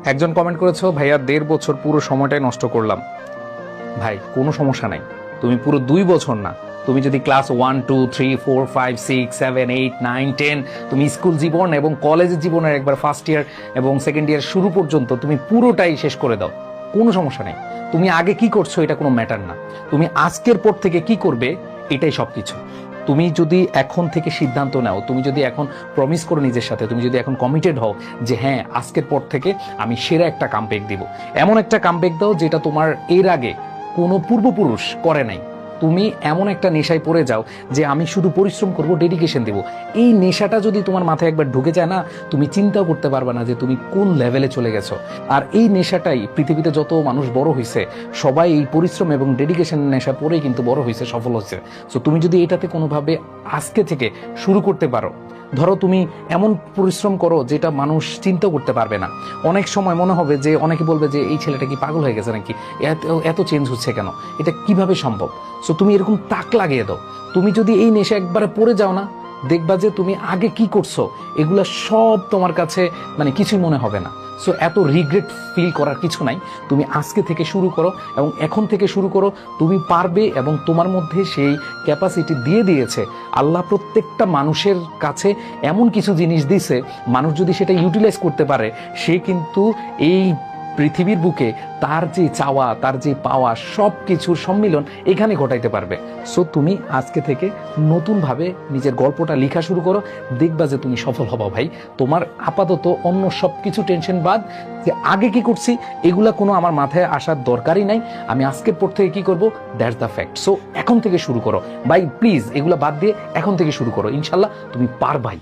একজন কমেন্ট করেছো, ভাইয়া 1.5 বছর পুরো সময়টাই নষ্ট করলাম। ভাই কোনো সমস্যা নাই, তুমি পুরো 2 বছর না, তুমি যদি ক্লাস 1 2 3 4 5 6 7 8 9 10 তুমি স্কুল জীবন এবং কলেজ জীবনের একবার ফার্স্ট ইয়ার এবং সেকেন্ড ইয়ার শুরু পর্যন্ত তুমি পুরোটাই শেষ করে দাও, কোনো সমস্যা নেই। তুমি আগে কি করছো এটা কোনো ম্যাটার না, তুমি আজকের পর থেকে কি করবে এটাই সবকিছু। তুমি যদি এখন থেকে সিদ্ধান্ত নাও, তুমি যদি এখন প্রমিস করো নিজের সাথে, তুমি যদি এখন কমিটেড হও যে হ্যাঁ আজকের পর থেকে আমি সেরা একটা কামব্যাক দিব, এমন একটা কামব্যাক দাও যেটা তোমার এর আগে কোনো পূর্বপুরুষ করে নাই। তুমি এমন একটা নেশায় পড়ে যাও যে আমি শুধু পরিশ্রম করব, ডেডিকেশন দেব। এই নেশাটা যদি তোমার মাথায় একবার ঢুকে যায় না, তুমি চিন্তাও করতে পারবে না যে তুমি কোন লেভেলে চলে গেছো। আর এই নেশাটাই পৃথিবীতে যত মানুষ বড় হয়েছে সবাই এই পরিশ্রম এবং ডেডিকেশন নেশা পরেই কিন্তু বড় হয়েছে, সফল হয়েছে। সো তুমি যদি এটাতে কোনোভাবে আজকে থেকে শুরু করতে পারো, ধরো তুমি এমন পরিশ্রম করো যেটা মানুষ চিন্তা করতে পারবে না। অনেক সময় মনে হবে যে অনেকে বলবে যে এই ছেলেটা কি পাগল হয়ে গেছে নাকি, এত এত চেঞ্জ হচ্ছে কেন, এটা কিভাবে সম্ভব। সো তুমি এরকম তাক লাগিয়ে দাও। তুমি যদি এই নেশা একবারে পড়ে যাও না, দেখবা যে তুমি আগে কি করছো এগুলা সব তোমার কাছে মানে কিছুই মনে হবে না। সো এত রিগ্রেট ফিল করার কিছু নাই, তুমি আজকে থেকে শুরু করো এবং এখন থেকে শুরু করো। তুমি পারবে এবং তোমার মধ্যে সেই ক্যাপাসিটি দিয়ে দিয়েছে আল্লাহ। প্রত্যেকটা মানুষের কাছে এমন কিছু জিনিস দিছে, মানুষ যদি সেটা ইউটিলাইজ করতে পারে, সে কিন্তু এই পৃথিবীর বুকে তার যে চাওয়া, তার যে পাওয়া, সব কিছুর সম্মিলন এখানে ঘটাইতে পারবে। সো তুমি আজকে থেকে নতুনভাবে নিজের গল্পটা লেখা শুরু করো, দেখবা যে তুমি সফল হবা ভাই। তোমার আপাতত অন্য সব কিছু টেনশন বাদ, যে আগে কি করছি এগুলা কোনো আমার মাথায় আসার দরকারই নাই। আমি আজকের পর থেকে কি করব, দ্যাটস দ্য ফ্যাক্ট। সো এখন থেকে শুরু করো ভাই, প্লিজ এগুলা বাদ দিয়ে এখন থেকে শুরু করো, ইনশাল্লাহ তুমি পারবাই।